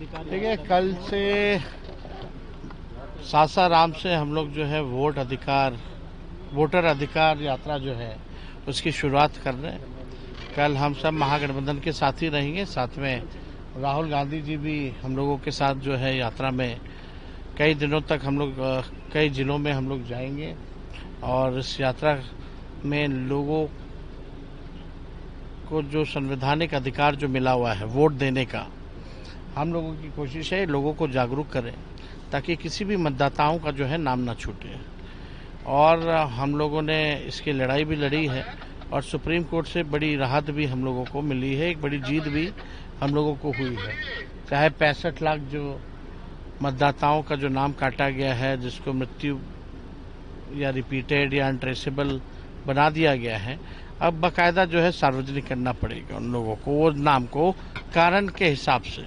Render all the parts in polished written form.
अधिकार? देखिए, कल से सासाराम से हम लोग जो है वोटर अधिकार यात्रा जो है उसकी शुरुआत कर रहे हैं। कल हम सब महागठबंधन के साथ ही रहेंगे, साथ में राहुल गांधी जी भी हम लोगों के साथ जो है यात्रा में कई दिनों तक हम लोग कई जिलों में हम लोग जाएंगे और इस यात्रा में लोगों को जो संवैधानिक अधिकार जो मिला हुआ है वोट देने का, हम लोगों की कोशिश है लोगों को जागरूक करें ताकि किसी भी मतदाताओं का जो है नाम ना छूटे। और हम लोगों ने इसकी लड़ाई भी लड़ी है और सुप्रीम कोर्ट से बड़ी राहत भी हम लोगों को मिली है, एक बड़ी जीत भी हम लोगों को हुई है। चाहे 65 लाख जो मतदाताओं का जो नाम काटा गया है, जिसको मृत्यु या रिपीटेड या अनट्रेसेबल बना दिया गया है, अब बाकायदा जो है सार्वजनिक करना पड़ेगा उन लोगों को, वो नाम को कारण के हिसाब से।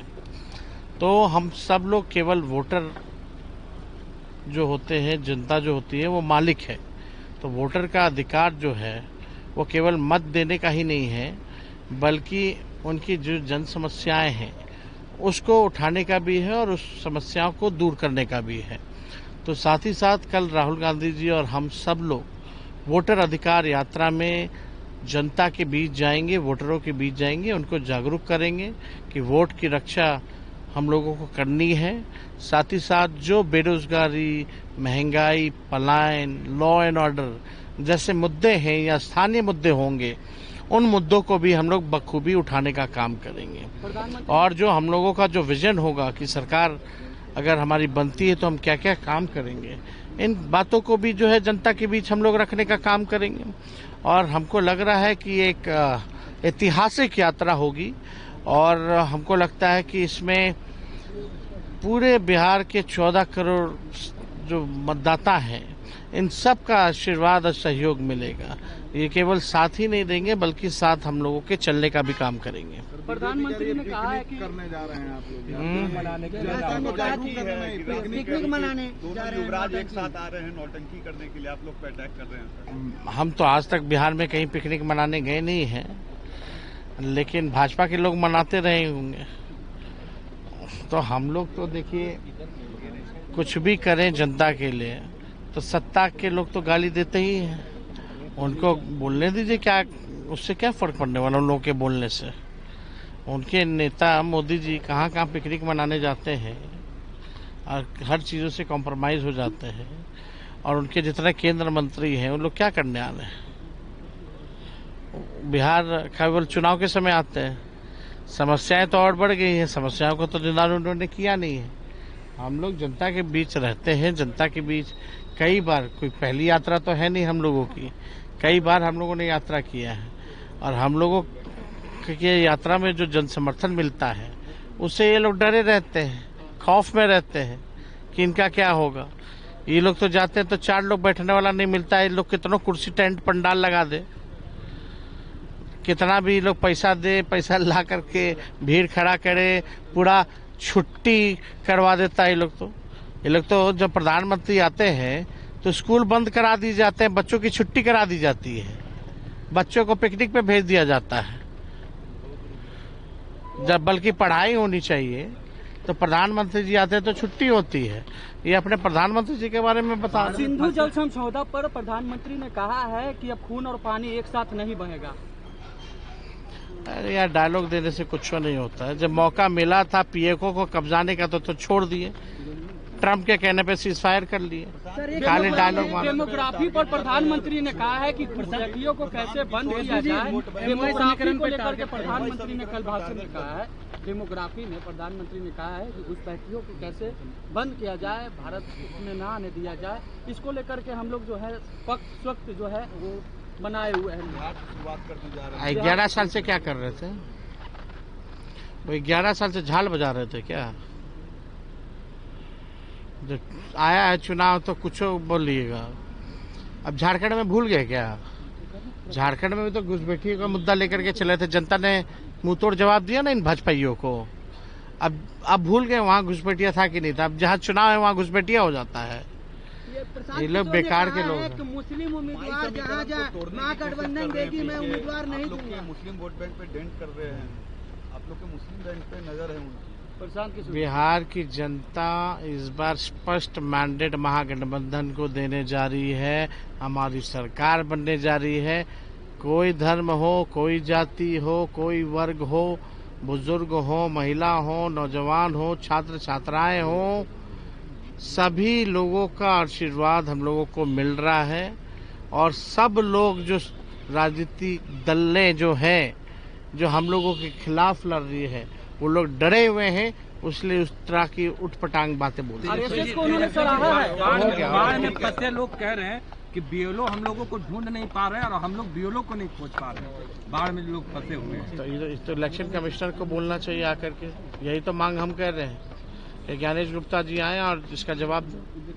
तो हम सब लोग केवल वोटर जो होते हैं, जनता जो होती है वो मालिक है। तो वोटर का अधिकार जो है वो केवल मत देने का ही नहीं है, बल्कि उनकी जो जन समस्याएं हैं उसको उठाने का भी है और उस समस्याओं को दूर करने का भी है। तो साथ ही साथ कल राहुल गांधी जी और हम सब लोग वोटर अधिकार यात्रा में जनता के बीच जाएंगे, वोटरों के बीच जाएंगे, उनको जागरूक करेंगे कि वोट की रक्षा हम लोगों को करनी है। साथ ही साथ जो बेरोजगारी, महंगाई, पलायन, लॉ एंड ऑर्डर जैसे मुद्दे हैं या स्थानीय मुद्दे होंगे, उन मुद्दों को भी हम लोग बखूबी उठाने का काम करेंगे। और जो हम लोगों का जो विजन होगा कि सरकार अगर हमारी बनती है तो हम क्या क्या काम करेंगे, इन बातों को भी जो है जनता के बीच हम लोग रखने का काम करेंगे। और हमको लग रहा है कि एक ऐतिहासिक यात्रा होगी और हमको लगता है कि इसमें पूरे बिहार के 14 करोड़ जो मतदाता हैं, इन सब का आशीर्वाद और सहयोग मिलेगा। ये केवल साथ ही नहीं देंगे बल्कि साथ हम लोगों के चलने का भी काम करेंगे। प्रधानमंत्री ने कहा है कि करने जा रहे हैं आप लोग पिकनिक मनाने जा रहे हैं, युवराज एक साथ आ रहे हैं नौटंकी करने के लिए, आप लोग पे अटैक कर रहे हैं। हम तो आज तक बिहार में कहीं पिकनिक मनाने गए नहीं हैं, लेकिन भाजपा के लोग मनाते रहे होंगे। तो हम लोग तो देखिए कुछ भी करें जनता के लिए तो सत्ता के लोग तो गाली देते ही हैं, उनको बोलने दीजिए, क्या उससे क्या फर्क पड़ने वाला उन लोगों के बोलने से। उनके नेता मोदी जी कहाँ कहाँ पिकनिक मनाने जाते हैं और हर चीज़ों से कॉम्प्रोमाइज हो जाते हैं, और उनके जितने केंद्र मंत्री हैं उन लोग क्या करने आ रहे हैं। बिहार केवल चुनाव के समय आते हैं, समस्याएं तो और बढ़ गई हैं, समस्याओं को तो निदान उन्होंने किया नहीं है। हम लोग जनता के बीच रहते हैं, जनता के बीच कई बार, कोई पहली यात्रा तो है नहीं हम लोगों की, कई बार हम लोगों ने यात्रा किया है और हम लोगों के यात्रा में जो जन समर्थन मिलता है उससे ये लोग डरे रहते हैं, खौफ में रहते हैं कि इनका क्या होगा। ये लोग तो जाते हैं तो 4 लोग बैठने वाला नहीं मिलता है, ये लोग कितनों कुर्सी टेंट पंडाल लगा दे, कितना भी लोग पैसा दे, पैसा ला करके भीड़ खड़ा करे, पूरा छुट्टी करवा देता है। ये लोग तो जब प्रधानमंत्री आते हैं तो स्कूल बंद करा दिए जाते हैं, बच्चों की छुट्टी करा दी जाती है, बच्चों को पिकनिक पे भेज दिया जाता है। जब बल्कि पढ़ाई होनी चाहिए तो प्रधानमंत्री जी आते हैं तो छुट्टी होती है। ये अपने प्रधानमंत्री जी के बारे में बता रहे हैं। सिंधु जल समझौता पर प्रधानमंत्री ने कहा है कि अब खून और पानी एक साथ नहीं बहेगा। अरे यार, डायलॉग देने से कुछ नहीं होता है। जब मौका मिला था पीएको को कब्जाने का तो छोड़ दिए, ट्रम्प के कहने पे सीजफायर कर लिए। खाली डायलॉग मार। डेमोग्राफी पर प्रधानमंत्री ने कहा है कि घुसपैठियों को कैसे बंद किया जाए, डेमोग्राफी को लेकर के प्रधानमंत्री ने कल भाषण में कहा है। डेमोग्राफी में प्रधानमंत्री ने कहा है कि घुसपैठियों को कैसे बंद किया जाए, भारत में ना आने दिया जाए, इसको लेकर के हम लोग जो है पक्ष वक्त जो है वो बनाए हुए हैं। शुरुआत कर दी जा रही है। 11 साल से क्या कर रहे थे वो? 11 साल से झाल बजा रहे थे क्या? जब आया है चुनाव तो कुछ बोलिएगा। अब झारखंड में भूल गए क्या? झारखंड में भी तो घुसपैठियों का मुद्दा लेकर के चले थे, जनता ने मुंह तोड़ जवाब दिया ना इन भाजपाइयों को। अब भूल गए वहाँ घुसपैठिया था कि नहीं था। अब जहाँ चुनाव है वहाँ घुसपैठिया हो जाता है। ये लोग बेकार के लोग हैं। मुस्लिम उम्मीदवार जहाँ महागठबंधन देगी, मैं उम्मीदवार नहीं दूंगा। मुस्लिम वोट बैंक पे डेंट कर रहे हैं, आप लोग के मुस्लिम बैंक पे नजर है उनकी। प्रशांत किशोर। बिहार की जनता इस बार स्पष्ट मैंडेट महागठबंधन को देने जा रही है। हमारी सरकार बनने जा रही है। कोई धर्म हो, कोई जाति हो, कोई वर्ग हो, बुजुर्ग हो, महिला हो, नौजवान हो, छात्र छात्राएं हो, सभी लोगों का आशीर्वाद हम लोगों को मिल रहा है। और सब लोग जो राजनीतिक दलें जो हैं, जो हम लोगों के खिलाफ लड़ रही है, वो लोग डरे हुए हैं, इसलिए उस तरह की उठपटांग बातें बोलते हैं। आरएसएस को उन्होंने सराहा है। बाढ़ में फंसे लोग कह रहे हैं कि बीएलओ हम लोगों को ढूंढ नहीं पा रहे हैं और हम लोग बीएलओ को नहीं खोज पा रहे हैं। बाढ़ में लोग फंसे हुए हैं। तो इलेक्शन कमिश्नर को बोलना चाहिए आकर के। यही तो मांग हम कर रहे हैं कि ज्ञानेश गुप्ता जी आए और इसका जवाब